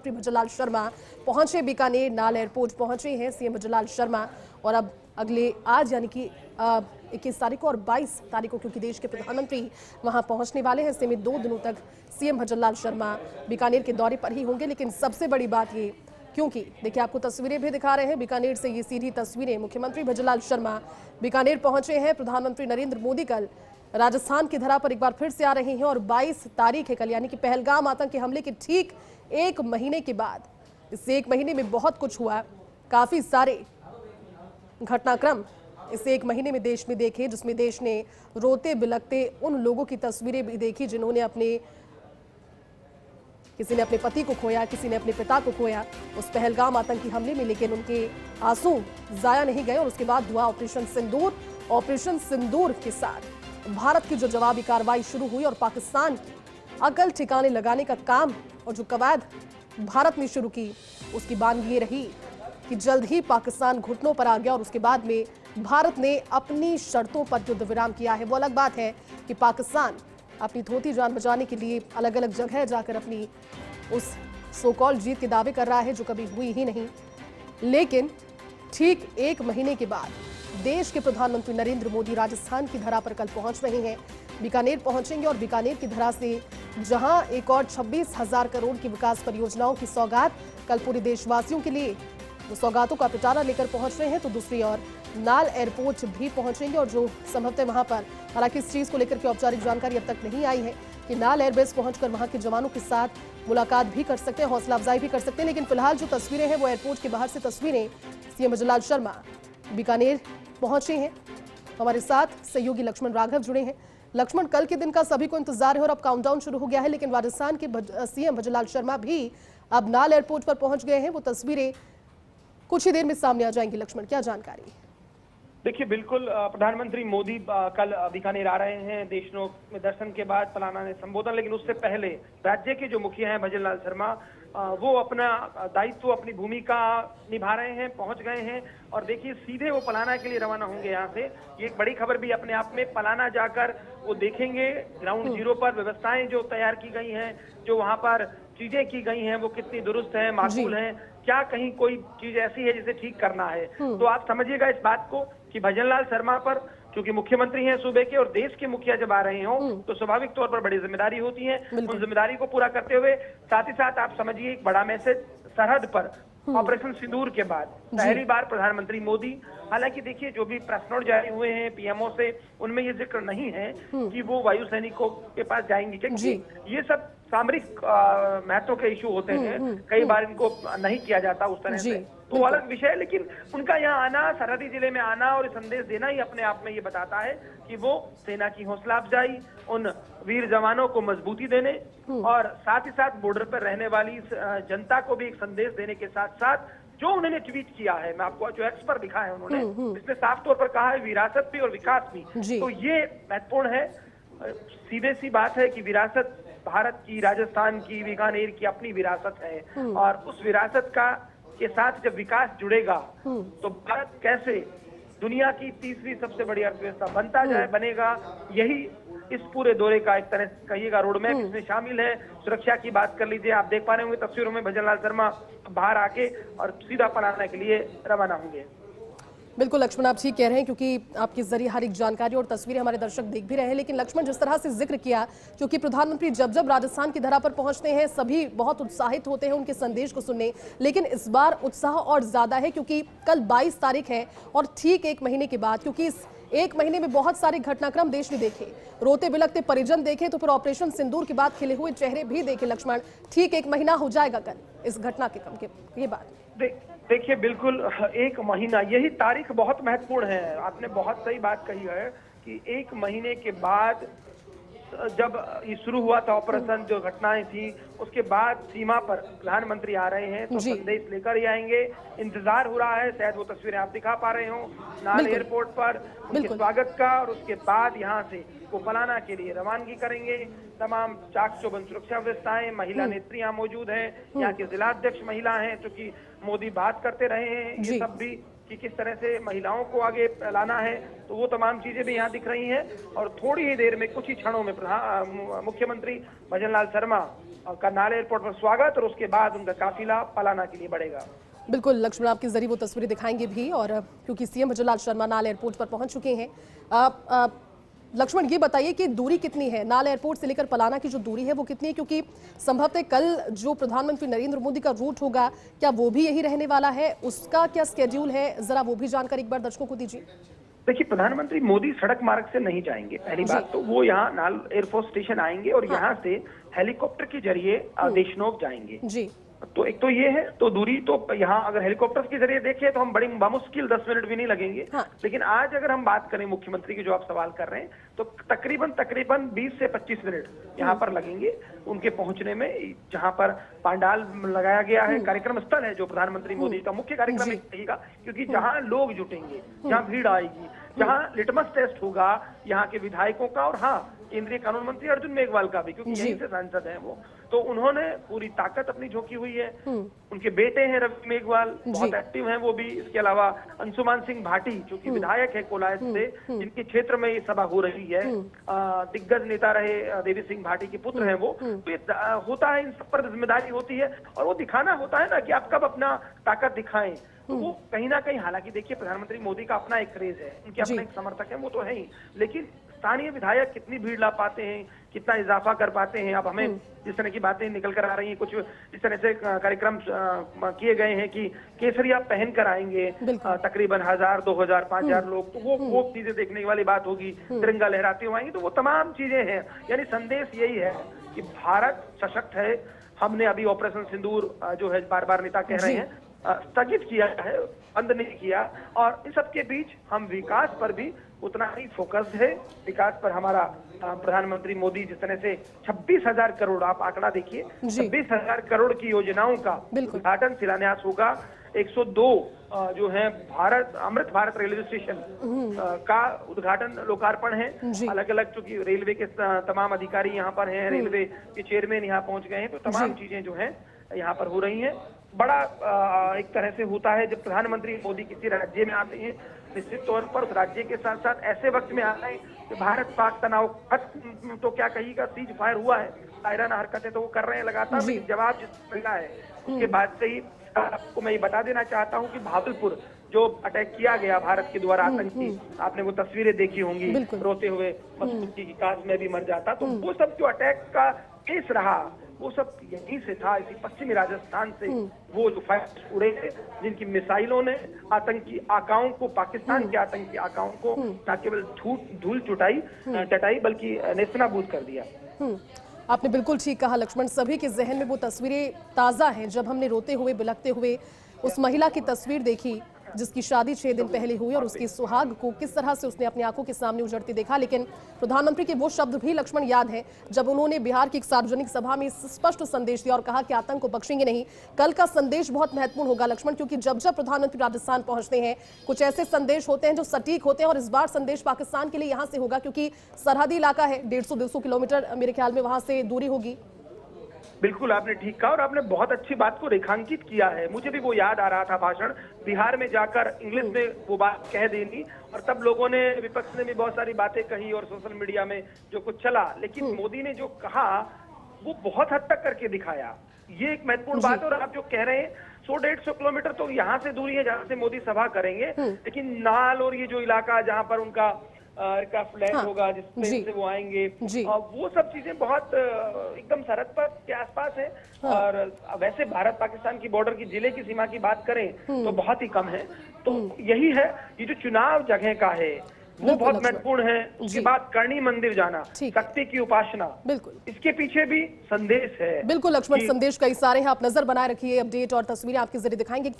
मुख्यमंत्री भजनलाल शर्मा पहुंचे बीकानेर, नाल एयरपोर्ट पहुंचे हैं सीएम भजनलाल शर्मा। और अब अगले आज यानी कि 21 तारीख को और 22 तारीख को, क्योंकि देश के प्रधानमंत्री वहां पहुंचने वाले हैं, सीमित 2 दिनों तक सीएम भजनलाल शर्मा बीकानेर के दौरे पर ही होंगे। लेकिन सबसे बड़ी बात ये, क्योंकि देखिए आपको तस्वीरें भी दिखा रहे हैं बीकानेर से, ये सीधी तस्वीरें, मुख्यमंत्री भजनलाल शर्मा बीकानेर पहुंचे हैं। प्रधानमंत्री नरेंद्र मोदी कल राजस्थान की धरा पर एक बार फिर से आ रहे हैं और 22 तारीख है कल, यानी कि पहलगाम आतंकी हमले के ठीक 1 महीने के बाद। इस 1 महीने में बहुत कुछ हुआ, काफी सारे घटनाक्रम इस 1 महीने में देश में देखे, जिसमें देश ने रोते बिलखते उन लोगों की तस्वीरें भी देखी जिन्होंने किसी ने अपने पति को खोया, किसी ने अपने पिता को खोया उस पहलगाम आतंकी हमले में, लेकिन उनके आंसू जाया नहीं गए। और उसके बाद हुआ ऑपरेशन सिंदूर। ऑपरेशन सिंदूर के साथ भारत की जो जवाबी कार्रवाई शुरू हुई और पाकिस्तान की अकल ठिकाने लगाने का काम और जो कवायद भारत ने शुरू की, उसकी बात ये रही कि जल्द ही पाकिस्तान घुटनों पर आ गया। और उसके बाद में भारत ने अपनी शर्तों पर युद्ध विराम किया है। वो अलग बात है कि पाकिस्तान अपनी धोती जान बचाने के लिए अलग अलग जगह जाकर अपनी उस सो कॉल्ड जीत के दावे कर रहा है, जो कभी हुई ही नहीं। लेकिन ठीक 1 महीने के बाद देश के प्रधानमंत्री नरेंद्र मोदी राजस्थान की धरा पर कल पहुंच रहे हैं, बीकानेर पहुंचेंगे। और बीकानेर की धरा से जहां एक और 26,000 करोड़ की विकास परियोजनाओं की सौगात कल पूरे देशवासियों के लिए, वो सौगातों का पिटारा लेकर पहुंच रहे हैं, तो दूसरी ओर नाल एयरपोर्ट भी पहुंचेंगे। और जो संभवतः वहां पर, हालांकि इस चीज को लेकर के औपचारिक जानकारी अब तक नहीं आई है कि नाल एयरबेस पहुंचकर वहां के जवानों के साथ मुलाकात भी कर सकते हैं, हौसला अफजाई भी कर सकते हैं। लेकिन फिलहाल जो तस्वीरें हैं वो एयरपोर्ट के बाहर से तस्वीरें, सीएम भजनलाल शर्मा बीकानेर पहुंचे हैं। हमारे साथ सहयोगी लक्ष्मण राघव जुड़े हैं। लक्ष्मण, कल के दिन का सभी को इंतजार है और अब काउंटडाउन शुरू हो गया है, लेकिन राजस्थान के सीएम भजनलाल शर्मा भी अब नाल एयरपोर्ट पर पहुंच गए हैं। वो तस्वीरें कुछ ही देर में सामने आ जाएंगी। लक्ष्मण, क्या जानकारी? देखिए, बिल्कुल प्रधानमंत्री मोदी कल बीकानेर आ रहे हैं देशनोक में दर्शन के बाद पलाना में संबोधन, लेकिन उससे पहले राज्य के जो मुखिया हैं भजनलाल शर्मा, वो अपना दायित्व, अपनी भूमिका निभा रहे हैं, पहुंच गए हैं। और देखिए, सीधे वो पलाना के लिए रवाना होंगे यहाँ से। ये एक बड़ी खबर भी अपने आप में, पलाना जाकर वो देखेंगे ग्राउंड जीरो पर व्यवस्थाएं जो तैयार की गई हैं, जो वहां पर चीजें की गई हैं, वो कितनी दुरुस्त है, माकूल है, क्या कहीं कोई चीज ऐसी है जिसे ठीक करना है। तो आप समझिएगा इस बात को कि भजनलाल शर्मा पर, क्योंकि मुख्यमंत्री हैं सूबे के और देश के मुखिया जब आ रहे हों तो स्वाभाविक तौर पर बड़ी जिम्मेदारी होती है। उन जिम्मेदारी को पूरा करते हुए साथ ही साथ आप समझिए एक बड़ा मैसेज सरहद पर ऑपरेशन सिंदूर के बाद पहली बार प्रधानमंत्री मोदी, हालांकि देखिए जो भी प्रेस नोट जारी हुए हैं पीएमओ से, उनमें ये जिक्र नहीं है कि वो वायु सैनिकों के पास जाएंगे, क्योंकि ये सब सामरिक महत्व के इशू होते हैं, कई बार इनको नहीं किया जाता उस तरह से, तो अलग विषय है। लेकिन उनका यहाँ आना, सरहदी जिले में आना और संदेश देना ही अपने आप में ये बताता है कि वो सेना की हौसला अफजाई, उन वीर जवानों को मजबूती देने और साथ ही साथ बॉर्डर पर रहने वाली जनता को भी एक संदेश देने के साथ साथ जो उन्होंने ट्वीट किया है, मैं आपको जो एक्स पर लिखा है उन्होंने, इसमें साफ तौर पर कहा है विरासत भी और विकास भी। तो ये महत्वपूर्ण है। सीधे सी बात है कि विरासत भारत की, राजस्थान की, बीकानेर की अपनी विरासत है और उस विरासत का के साथ जब विकास जुड़ेगा तो भारत कैसे दुनिया की तीसरी सबसे बड़ी अर्थव्यवस्था बनता जाए, बनेगा, यही इस पूरे दौरे का एक तरह कहिएगा रोडमैप इसमें शामिल है। सुरक्षा की बात कर लीजिए, आप देख पा रहे होंगे तस्वीरों में भजनलाल शर्मा बाहर आके और सीधा पलाना के लिए रवाना होंगे। बिल्कुल लक्ष्मण, आप ठीक कह रहे हैं, क्योंकि आपके जरिए हर एक जानकारी और तस्वीरें हमारे दर्शक देख भी रहे हैं। लेकिन लक्ष्मण, जिस तरह से जिक्र किया, क्योंकि प्रधानमंत्री जब जब राजस्थान की धरा पर पहुंचते हैं सभी बहुत उत्साहित होते हैं उनके संदेश को सुनने, लेकिन इस बार उत्साह और ज्यादा है क्योंकि कल 22 तारीख है और ठीक 1 महीने के बाद, क्योंकि इस 1 महीने में बहुत सारे घटनाक्रम देश ने देखे, रोते बिलखते परिजन देखे, तो फिर ऑपरेशन सिंदूर के बाद खिले हुए चेहरे भी देखे। लक्ष्मण, ठीक 1 महीना हो जाएगा कल इस घटना के बाद। देखिए, बिल्कुल 1 महीना, यही तारीख बहुत महत्वपूर्ण है। आपने बहुत सही बात कही है कि 1 महीने के बाद जब ये शुरू हुआ था ऑपरेशन, जो घटनाएं थी, उसके बाद सीमा पर प्रधानमंत्री आ रहे हैं तो संदेश लेकर ही आएंगे। इंतजार हो रहा है, शायद वो तस्वीरें आप दिखा पा रहे हो नाल एयरपोर्ट पर उनके स्वागत का, और उसके बाद यहाँ से वो पलाना के लिए रवानगी करेंगे। तमाम चाक चौबंद सुरक्षा व्यवस्थाएं, महिला नेत्रियां मौजूद हैं, यहाँ के जिलाध्यक्ष महिला हैं, चूंकि मोदी बात करते रहे हैं ये सब भी कि किस तरह से महिलाओं को आगे लाना है, तो वो तमाम चीजें भी यहाँ दिख रही हैं। और थोड़ी ही देर में, कुछ ही क्षणों में मुख्यमंत्री भजनलाल शर्मा करनाल एयरपोर्ट पर स्वागत और उसके बाद उनका काफिला पलाना के लिए बढ़ेगा। बिल्कुल लक्ष्मण, आपके जरिए वो तस्वीरें दिखाएंगे भी, और क्योंकि सीएम भजनलाल शर्मा नाल एयरपोर्ट पर पहुंच चुके हैं। लक्ष्मण, ये बताइए कि दूरी कितनी है, नाल एयरपोर्ट से लेकर पलाना की जो दूरी है वो कितनी है, क्योंकि संभवतः कल जो प्रधानमंत्री नरेंद्र मोदी का रूट होगा क्या वो भी यही रहने वाला है, उसका क्या स्केड्यूल है, जरा वो भी जानकारी एक बार दर्शकों को दीजिए। देखिए, प्रधानमंत्री मोदी सड़क मार्ग से नहीं जाएंगे। पहली बात तो वो यहाँ नाल एयरफोर्स स्टेशन आएंगे और यहाँ से हेलीकॉप्टर के जरिए देशनोक जाएंगे। जी, तो एक तो ये है, तो दूरी तो यहाँ अगर हेलीकॉप्टर के जरिए देखें तो हम बड़ी बामुश्किल 10 मिनट भी नहीं लगेंगे। हाँ। लेकिन आज अगर हम बात करें मुख्यमंत्री की, जो आप सवाल कर रहे हैं, तो तकरीबन 20 से 25 मिनट यहाँ पर लगेंगे उनके पहुंचने में, जहाँ पर पंडाल लगाया गया है, कार्यक्रम स्थल है जो प्रधानमंत्री मोदी का मुख्य कार्यक्रम रहेगा, क्योंकि जहाँ लोग जुटेंगे, जहाँ भीड़ आएगी, जहाँ लिटमस टेस्ट होगा यहाँ के विधायकों का, और हाँ, केंद्रीय कानून मंत्री अर्जुन मेघवाल का भी, क्योंकि यहीं से सांसद हैं वो, तो उन्होंने पूरी ताकत अपनी झोंकी हुई है। उनके बेटे हैं रवि मेघवाल, बहुत एक्टिव हैं वो भी। इसके अलावा अंशुमान सिंह भाटी जो कि विधायक है कोलायत से, जिनके क्षेत्र में ये सभा हो रही है, दिग्गज नेता रहे देवी सिंह भाटी के पुत्र हैं वो। तो ये होता है, इन सब पर जिम्मेदारी होती है और वो दिखाना होता है ना कि आप कब अपना ताकत दिखाएं। तो वो कहीं ना कहीं, हालांकि देखिए प्रधानमंत्री मोदी का अपना एक क्रेज है, उनके अपने एक समर्थक हैं, वो तो है ही, लेकिन स्थानीय विधायक कितनी भीड़ ला पाते हैं, कितना इजाफा कर पाते हैं। अब हमें जिस तरह की बातें निकल कर आ रही हैं, कुछ इस तरह से कार्यक्रम किए गए हैं कि केसरिया पहन कर आएंगे तकरीबन 1000, 2000, 5000 लोग, तो वो चीजें देखने वाली बात होगी। तिरंगा लहराते हुए आएंगे, तो वो तमाम चीजें हैं। यानी संदेश यही है कि भारत सशक्त है। हमने अभी ऑपरेशन सिंदूर जो है बार बार नेता कह रहे हैं स्थगित किया है, बंद नहीं किया, और इन सब के बीच हम विकास पर भी उतना ही फोकस्ड है। विकास पर हमारा प्रधानमंत्री मोदी जिस तरह से 26,000 करोड़, आप आंकड़ा देखिए, 26,000 करोड़ की योजनाओं का उद्घाटन शिलान्यास होगा। 102 जो है अमृत भारत रेलवे स्टेशन का उद्घाटन लोकार्पण है। अलग अलग, चूंकि रेलवे के तमाम अधिकारी यहाँ पर हैं, रेलवे के चेयरमैन यहाँ पहुंच गए हैं, तो तमाम चीजें जो है यहाँ पर हो रही हैं। बड़ा एक तरह से होता है जब प्रधानमंत्री मोदी किसी राज्य में आते हैं, निश्चित तौर पर उस राज्य के साथ साथ ऐसे वक्त में आता है कि भारत पाक तनाव खत्म तो क्या कहिएगा, सीज फायर हुआ है, कायराना हरकतें तो वो कर रहे हैं लगातार, जवाब जिस मिला है उसके बाद से ही आपको मैं ये बता देना चाहता हूँ कि भागलपुर जो अटैक किया गया भारत के द्वारा आतंकी, आपने वो तस्वीरें देखी होंगी, रोते हुए मसूद की काश में भी मर जाता, तो वो सब जो अटैक का केस रहा वो सब यहीं से था, इसी पश्चिमी राजस्थान से वो जो फायर उड़े थे, जिनकी मिसाइलों ने आतंकी आकाओं को, पाकिस्तान के आतंकी आकाओं को न केवल धूल चटाई बल्कि नेस्तनाबूद कर दिया। आपने बिल्कुल ठीक कहा लक्ष्मण, सभी के जहन में वो तस्वीरें ताज़ा हैं जब हमने रोते हुए बिलखते हुए उस महिला की तस्वीर देखी जिसकी शादी 6 दिन पहले हुई और उसकी सुहाग को किस तरह से उसने अपनी आंखों के सामने उजड़ते देखा। लेकिन प्रधानमंत्री के वो शब्द भी लक्ष्मण याद है जब उन्होंने बिहार की एक सार्वजनिक सभा में स्पष्ट संदेश दिया और कहा कि आतंक को बख्शेंगे नहीं। कल का संदेश बहुत महत्वपूर्ण होगा लक्ष्मण, क्योंकि जब जब प्रधानमंत्री राजस्थान पहुंचते हैं कुछ ऐसे संदेश होते हैं जो सटीक होते हैं, और इस बार संदेश पाकिस्तान के लिए यहाँ से होगा क्योंकि सरहदी इलाका है, 150-200 किलोमीटर मेरे ख्याल में वहां से दूरी होगी। बिल्कुल आपने ठीक कहा और आपने बहुत अच्छी बात को रेखांकित किया है। मुझे भी वो याद आ रहा था भाषण, बिहार में जाकर इंग्लिश में वो बात कह देनी, और तब लोगों ने, विपक्ष ने भी बहुत सारी बातें कही और सोशल मीडिया में जो कुछ चला, लेकिन मोदी ने जो कहा वो बहुत हद तक करके दिखाया। ये एक महत्वपूर्ण बात है। और आप जो कह रहे हैं 100-150 किलोमीटर तो यहाँ से दूरी है जहाँ से मोदी सभा करेंगे, लेकिन नाल और ये जो इलाका जहाँ पर उनका फ्लैट होगा जिसमें से वो आएंगे, वो सब चीजें बहुत एकदम सरहद पर के आसपास है। और वैसे भारत पाकिस्तान की बॉर्डर की जिले की सीमा की बात करें तो बहुत ही कम है। तो यही है, ये जो चुनाव जगह का है वो बहुत महत्वपूर्ण है। उसके बाद करणी मंदिर जाना, शक्ति की उपासना, बिल्कुल इसके पीछे भी संदेश है। बिल्कुल लक्ष्मण, संदेश कई सारे हैं, आप नजर बनाए रखिए, अपडेट और तस्वीरें आपके जरिए दिखाएंगे।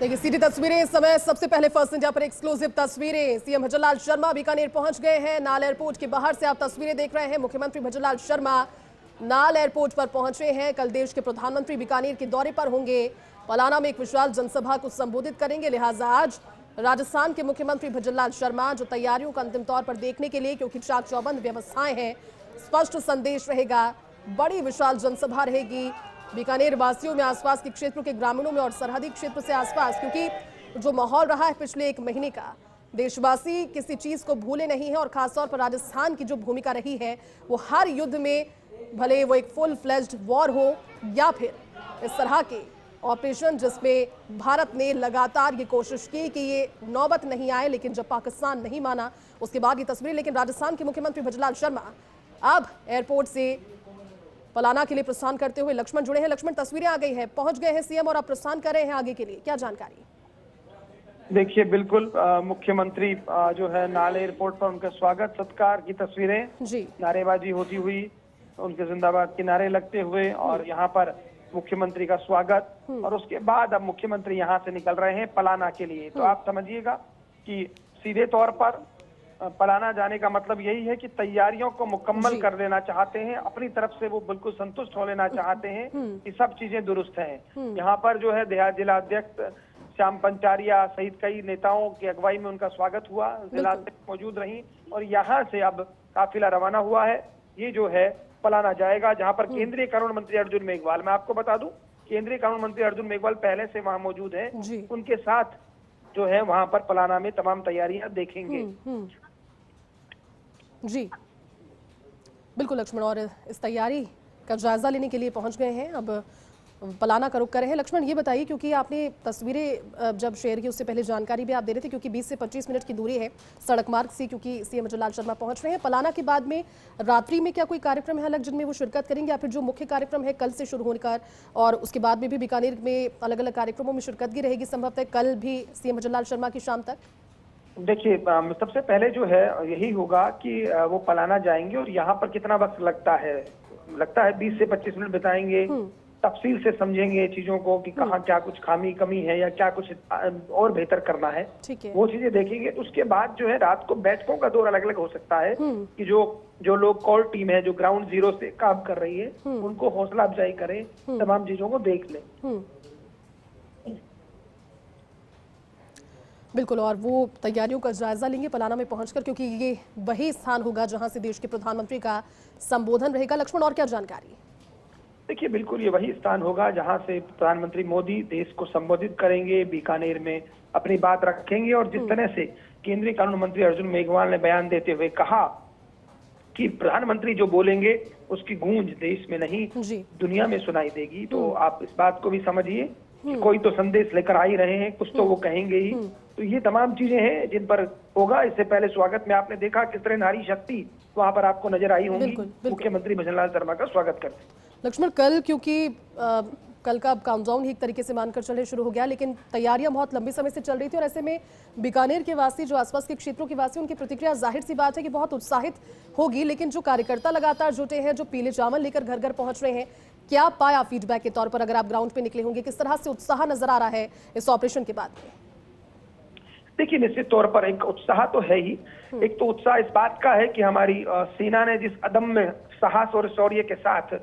देखिए सीधी तस्वीरें इस समय, सबसे पहले फर्स्ट इंडिया पर एक्सक्लूसिव तस्वीरें। सीएम भजनलाल शर्मा बीकानेर पहुंच गए हैं। नाल एयरपोर्ट के बाहर से आप तस्वीरें देख रहे हैं। मुख्यमंत्री भजनलाल शर्मा नाल एयरपोर्ट पर पहुंचे हैं। कल देश के प्रधानमंत्री बीकानेर के दौरे पर होंगे। पलाना में एक विशाल जनसभा को संबोधित करेंगे। लिहाजा आज राजस्थान के मुख्यमंत्री भजनलाल शर्मा जो तैयारियों का अंतिम तौर पर देखने के लिए, क्योंकि चाक चौबंद व्यवस्थाएं हैं, स्पष्ट संदेश रहेगा, बड़ी विशाल जनसभा रहेगी बीकानेर वासियों में, आसपास के क्षेत्रों के ग्रामीणों में और सरहदी क्षेत्र से आसपास, क्योंकि जो माहौल रहा है पिछले एक महीने का, देशवासी किसी चीज को भूले नहीं है और खासतौर पर राजस्थान की जो भूमिका रही है वो हर युद्ध में, भले वो एक फुल फ्लेज्ड वॉर हो या फिर इस तरह के ऑपरेशन जिसमें भारत ने लगातार ये कोशिश की कि ये नौबत नहीं आए, लेकिन जब पाकिस्तान नहीं माना उसके बाद ये तस्वीर। लेकिन राजस्थान के मुख्यमंत्री भजनलाल शर्मा अब एयरपोर्ट से पलाना के लिए प्रस्थान करते हुए लक्ष्मण जुड़े हैं। लक्ष्मण, तस्वीरें आ गई है, पहुंच गए हैं सीएम और अब प्रस्थान कर रहे हैं आगे के लिए, क्या जानकारी? देखिए, बिल्कुल मुख्यमंत्री जो है नाले एयरपोर्ट पर उनका स्वागत सत्कार की तस्वीरें जी, नारेबाजी होती हुई, उनके जिंदाबाद के नारे लगते हुए और यहाँ पर मुख्यमंत्री का स्वागत, और उसके बाद अब मुख्यमंत्री यहाँ से निकल रहे हैं पलाना के लिए। तो आप समझिएगा कि सीधे तौर पर पलाना जाने का मतलब यही है कि तैयारियों को मुकम्मल कर लेना चाहते हैं, अपनी तरफ से वो बिल्कुल संतुष्ट हो लेना चाहते हैं कि सब चीजें दुरुस्त हैं। यहाँ पर जो है देहात जिला अध्यक्ष श्याम पंचारिया सहित कई नेताओं की अगुवाई में उनका स्वागत हुआ, जिला अध्यक्ष मौजूद रही और यहाँ से अब काफिला रवाना हुआ है। ये जो है पलाना जाएगा, जहाँ पर केंद्रीय कानून मंत्री अर्जुन मेघवाल, मैं आपको बता दूं केंद्रीय कानून मंत्री अर्जुन मेघवाल पहले से वहाँ मौजूद हैं, उनके साथ जो है वहाँ पर पलाना में तमाम तैयारियां देखेंगे। जी बिल्कुल लक्ष्मण, और इस तैयारी का जायजा लेने के लिए पहुंच गए हैं, अब पलाना का रुख कर रहे हैं। लक्ष्मण, ये बताइए, क्योंकि आपने तस्वीरें जब शेयर की उससे पहले जानकारी भी आप दे रहे थे, क्योंकि 20 से 25 मिनट की दूरी है सड़क मार्ग से, क्योंकि सीएम भजनलाल शर्मा पहुंच रहे हैं। पलाना के बाद में रात्रि में क्या कोई कार्यक्रम है अलग जिनमें वो शिरकत करेंगे, या फिर जो मुख्य कार्यक्रम है कल से शुरू होने का और उसके बाद में भी बीकानेर में अलग अलग कार्यक्रमों में शिरकतगी रहेगी संभवतः कल भी सीएम भजनलाल शर्मा की शाम तक? देखिए, सबसे पहले जो है यही होगा कि वो पलाना जाएंगे और यहाँ पर कितना वक्त लगता है 20 से 25 मिनट बिताएंगे, तफसील से समझेंगे चीजों को कि कहाँ क्या कुछ खामी कमी है या क्या कुछ और बेहतर करना है, वो चीजें देखेंगे। उसके बाद जो है रात को बैठकों का दौर अलग अलग हो सकता है कि जो लोग कॉल टीम है जो ग्राउंड जीरो से काम कर रही है उनको हौसला अफजाई करें, तमाम चीजों को देख लें। बिल्कुल, और वो तैयारियों का जायजा लेंगे पलाना में पहुंचकर, क्योंकि ये वही स्थान होगा जहां से देश के प्रधानमंत्री का संबोधन रहेगा। लक्ष्मण, और क्या जानकारी? देखिए, बिल्कुल ये वही स्थान होगा जहां से प्रधानमंत्री मोदी देश को संबोधित करेंगे, बीकानेर में अपनी बात रखेंगे और जिस तरह से केंद्रीय कानून मंत्री अर्जुन मेघवाल ने बयान देते हुए कहा कि प्रधानमंत्री जो बोलेंगे उसकी गूंज देश में नहीं दुनिया में सुनाई देगी, तो आप इस बात को भी समझिए कोई तो संदेश लेकर आ ही रहे हैं, कुछ तो वो कहेंगे ही। तो ये तमाम चीजें हैं जिन पर होगा। इससे पहले स्वागत में आपने देखा किस तरह नारी शक्ति वहां पर आपको नजर आई होंगी मुख्यमंत्री भजनलाल शर्मा का स्वागत करते। लक्ष्मण, कल क्योंकि कल का काउंटडाउन ही एक तरीके से मानकर चलने शुरू हो गया, लेकिन तैयारियां बहुत लंबे समय से चल रही थी और ऐसे में बीकानेर के वासी, जो आसपास के क्षेत्रों के वासी, उनकी प्रतिक्रिया जाहिर सी बात है कि बहुत उत्साहित होगी, लेकिन जो कार्यकर्ता लगातार जुटे हैं, जो पीले चावल लेकर घर घर पहुंच रहे हैं, क्या पाया फीडबैक के तौर पर? अगर आप ग्राउंड पे निकले होंगे, किस तरह से उत्साह नजर आ रहा है इस ऑपरेशन के बाद? देखिए, निश्चित तौर पर एक उत्साह तो है ही। एक तो उत्साह इस बात का है कि हमारी सेना ने जिस अदम्य साहस और शौर्य के साथ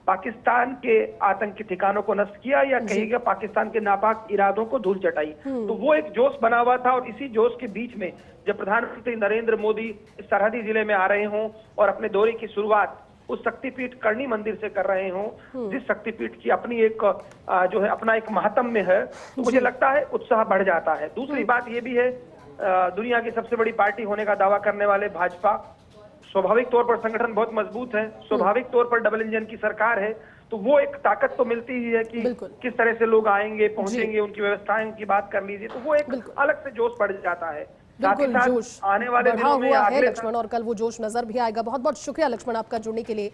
पाकिस्तान के आतंकी ठिकानों को नष्ट किया, या कहिएगा पाकिस्तान के नापाक इरादों को धूल चटाई, तो वो एक जोश बना हुआ था। और इसी जोश के बीच में जब प्रधानमंत्री नरेंद्र मोदी इस सरहदी जिले में आ रहे हों और अपने दौरे की शुरुआत उस शक्तिपीठ करणी मंदिर से कर रहे हों, जिस शक्तिपीठ की अपनी एक जो है अपना एक महात्म्य है, तो मुझे लगता है उत्साह बढ़ जाता है। दूसरी बात ये भी है, दुनिया की सबसे बड़ी पार्टी होने का दावा करने वाले भाजपा, स्वाभाविक तौर पर संगठन बहुत मजबूत है, स्वाभाविक तौर पर डबल इंजन की सरकार है, तो वो एक ताकत तो मिलती ही है कि किस तरह से लोग आएंगे, पहुंचेंगे, उनकी व्यवस्थाएं की बात कर लीजिए, तो वो एक अलग से जोश बढ़ जाता है। बिल्कुल, जोश आने वाले दिनों में लक्ष्मण, और कल वो जोश नजर भी आएगा। बहुत बहुत शुक्रिया लक्ष्मण आपका जुड़ने के लिए।